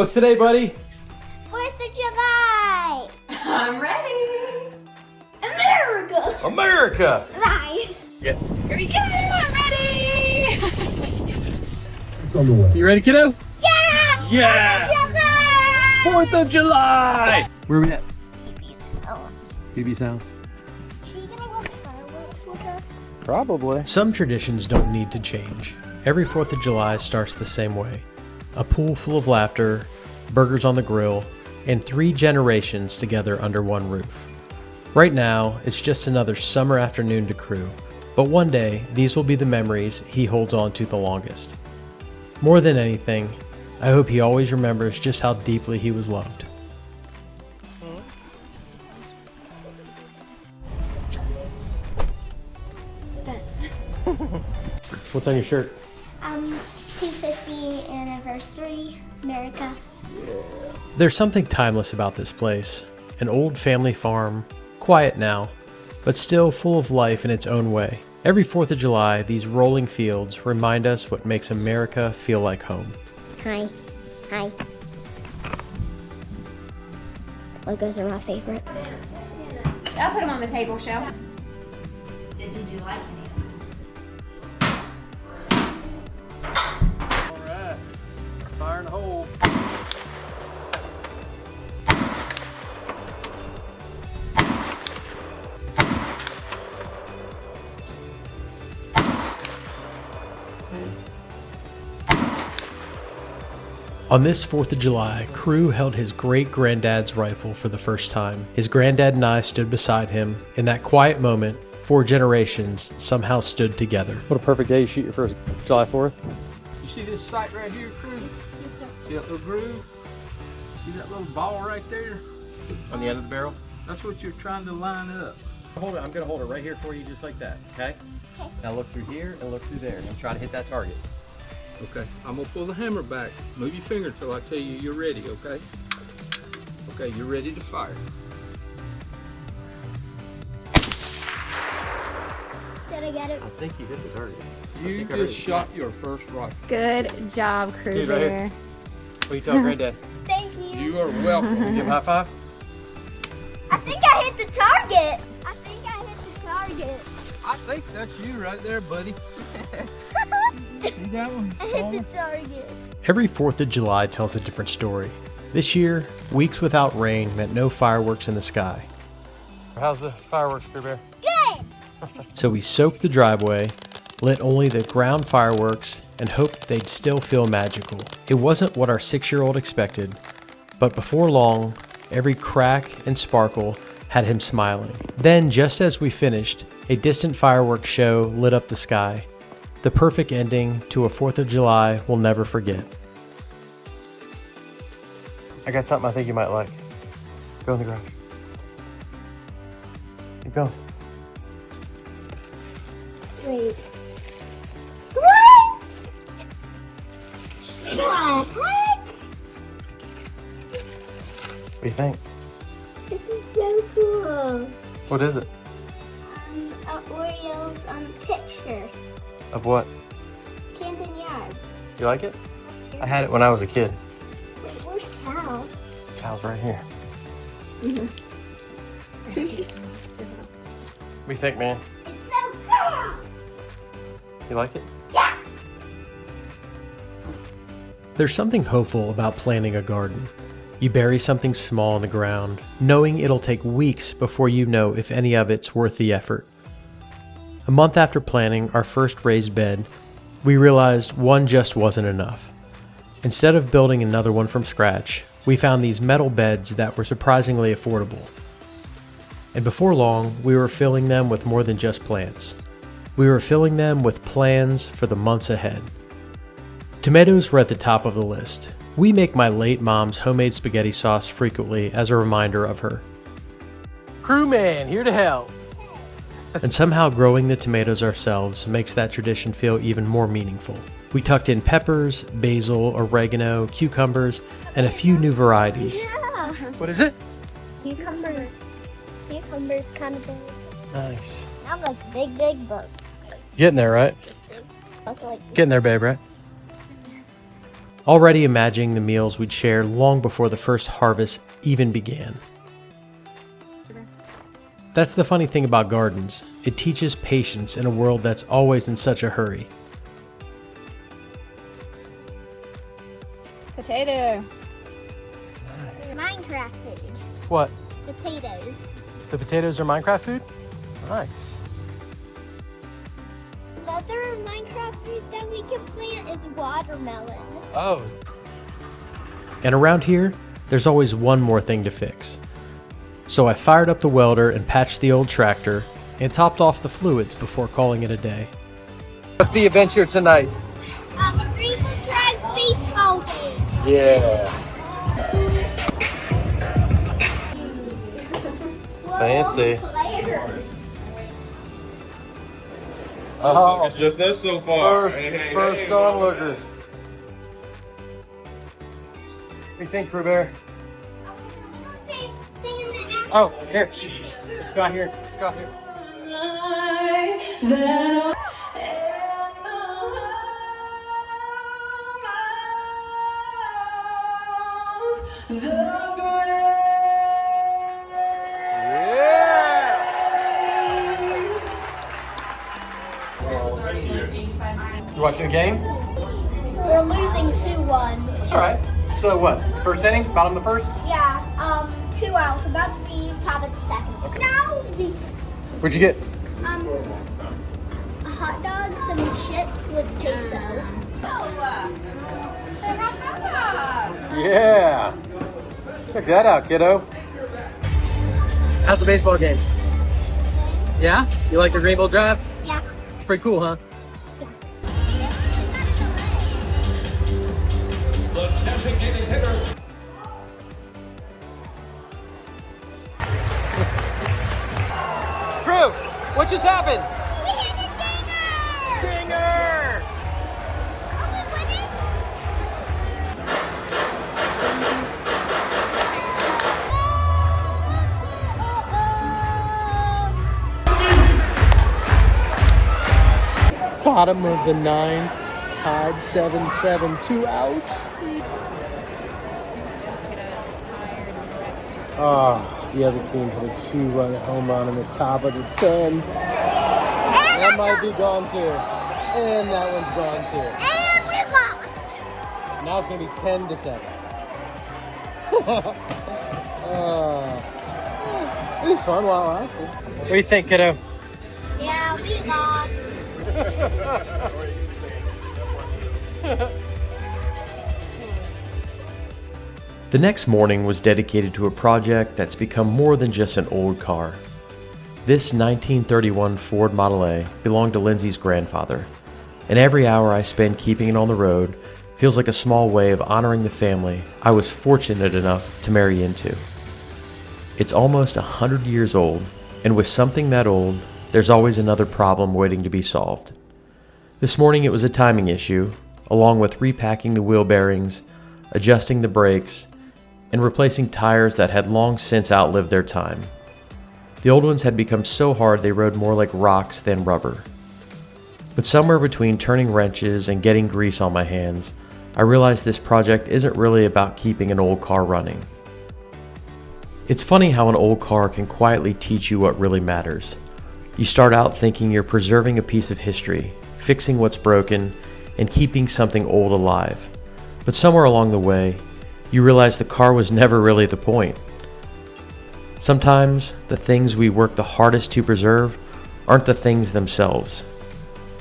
What's today, buddy? 4th of July! I'm ready. America! America! Right. Yeah. Here we go. I'm ready. It's on the way. You ready, kiddo? Yeah! Yeah! 4th 4th of July! Where are we at? Baby's house. BB's house. Is she gonna watch fireworks with us? Probably. Some traditions don't need to change. Every 4th of July starts the same way. A pool full of laughter, burgers on the grill, and 3 generations together under one roof. Right now, it's just another summer afternoon to Crew, but one day, these will be the memories he holds on to the longest. More than anything, I hope he always remembers just how deeply he was loved. What's on your shirt? 250 anniversary, America. There's something timeless about this place. An old family farm, quiet now, but still full of life in its own way. Every 4th of July, these rolling fields remind us what makes America feel like home. Hi. Hi. Legos are my favorite. I'll put them on the table, Shell. So did you like any of Alright, fire in the hole. On this 4th of July, Crew held his great-granddad's rifle for the first time. His granddad and I stood beside him. In that quiet moment, 4 generations somehow stood together. What a perfect day to shoot your first July 4th. You see this sight right here, Crew? Yes, sir. See that little groove? See that little ball right there? On the end of the barrel? That's what you're trying to line up. Hold it. I'm going to hold it right here for you just like that, okay? Okay. Now look through here and look through there and try to hit that target. Okay, I'm gonna pull the hammer back. Move your finger till I tell you you're ready, okay? Okay, you're ready to fire. Did I get it? I think you hit the target. You just shot your first rifle. Good job, Crew. Dude, right there. here. What do you tell Granddad? Thank you. You are welcome. Give him a high five? I think I hit the target. I think I hit the target. I think that's you right there, buddy. See that one? I hit the target. Every 4th of July tells a different story. This year, weeks without rain meant no fireworks in the sky. How's the fireworks, Crew Bear? Good. So we soaked the driveway, lit only the ground fireworks, and hoped they'd still feel magical. It wasn't what our 6-year-old expected, but before long, every crack and sparkle had him smiling. Then, just as we finished, a distant fireworks show lit up the sky. The perfect ending to a 4th of July we'll never forget. I got something I think you might like. Go in the garage. Keep going. Wait. What? The heck? What do you think? This is so cool. What is it? Oreo's picture. Of what? Camden Yards. You like it? I had it when I was a kid. Wait, where's Cal? Cal's right here. It's What do you think, man? so cool. You like it? Yeah. There's something hopeful about planting a garden. You bury something small in the ground, knowing it'll take weeks before you know if any of it's worth the effort. A month after planting our first raised bed, we realized one just wasn't enough. Instead of building another one from scratch, we found these metal beds that were surprisingly affordable. And before long, we were filling them with more than just plants. We were filling them with plans for the months ahead. Tomatoes were at the top of the list. We make my late mom's homemade spaghetti sauce frequently as a reminder of her. Crewman, here to help! And somehow growing the tomatoes ourselves makes that tradition feel even more meaningful. We tucked in peppers, basil, oregano, cucumbers, and a few new varieties. Yeah. What is it? Cucumbers. Cucumbers kind of big. Nice. I'm like big, but Getting there, right? that's like Getting there, babe, right? already imagining the meals we'd share long before the first harvest even began. That's the funny thing about gardens. It teaches patience in a world that's always in such a hurry. Potato. Minecraft food. What? Potatoes. The potatoes are Minecraft food? Nice. Another Minecraft food that we can plant is watermelon. Oh. And around here, there's always one more thing to fix. So I fired up the welder and patched the old tractor and topped off the fluids before calling it a day. What's the adventure tonight? Greenville Drive baseball game. Yeah. Fancy. Oh, It's just us so far. first onlookers. What do you think, Crew Bear? Oh, here. Let's go out here. Let's go out here. You watching the game? We're losing 2-1. That's all right. So what? First inning? Bottom of the first? Yeah, 2 outs. About to be top of the second. Okay. Now the What'd you get? hot dogs and chips with queso. Yeah. Check that out, kiddo. How's the baseball game? Yeah? You like the Greenville Drive? Yeah. It's pretty cool, huh? Crew, what just happened? Dinger! Bottom of the ninth, tied 7-7, 2 outs. Oh, the other team hit a 2-run home run in the top of the 10th. That might be gone too. And that one's gone too. And we lost. Now it's going to be 10-7. It was fun while it lasted. What do you think, kiddo? Yeah, we lost. The next morning was dedicated to a project that's become more than just an old car. This 1931 Ford Model A belonged to Lindsey's grandfather, and every hour I spend keeping it on the road feels like a small way of honoring the family I was fortunate enough to marry into. It's almost 100 years old, and with something that old, there's always another problem waiting to be solved. This morning it was a timing issue, along with repacking the wheel bearings, adjusting the brakes, and replacing tires that had long since outlived their time. The old ones had become so hard they rode more like rocks than rubber. But somewhere between turning wrenches and getting grease on my hands, I realized this project isn't really about keeping an old car running. It's funny how an old car can quietly teach you what really matters. You start out thinking you're preserving a piece of history, fixing what's broken, and keeping something old alive. But somewhere along the way, you realize the car was never really the point. Sometimes the things we work the hardest to preserve aren't the things themselves.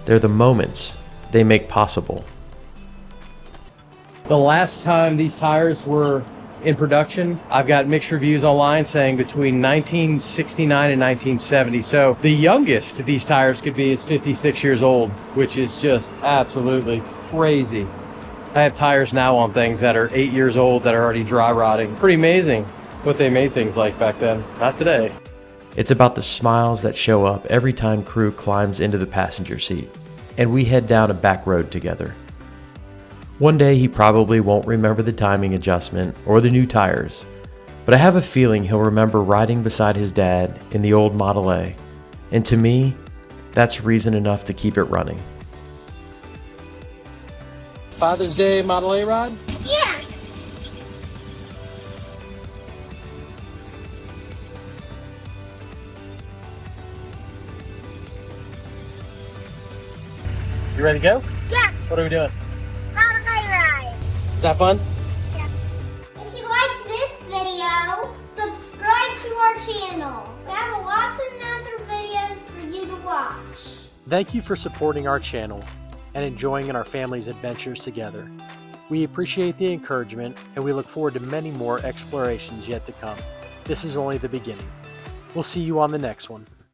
They're the moments they make possible. The last time these tires were in production, I've got mixed reviews online saying between 1969 and 1970. So the youngest these tires could be is 56 years old, which is just absolutely crazy. I have tires now on things that are 8 years old that are already dry rotting. Pretty amazing what they made things like back then. Not today. It's about the smiles that show up every time Crew climbs into the passenger seat, and we head down a back road together. One day he probably won't remember the timing adjustment or the new tires, but I have a feeling he'll remember riding beside his dad in the old Model A, and to me, that's reason enough to keep it running. Father's Day Model A ride? Yeah. You ready to go? Yeah. What are we doing? Model A ride. Is that fun? Yeah. If you like this video, subscribe to our channel. We have lots of other videos for you to watch. Thank you for supporting our channel and enjoying in our family's adventures together. We appreciate the encouragement and we look forward to many more explorations yet to come. This is only the beginning. We'll see you on the next one.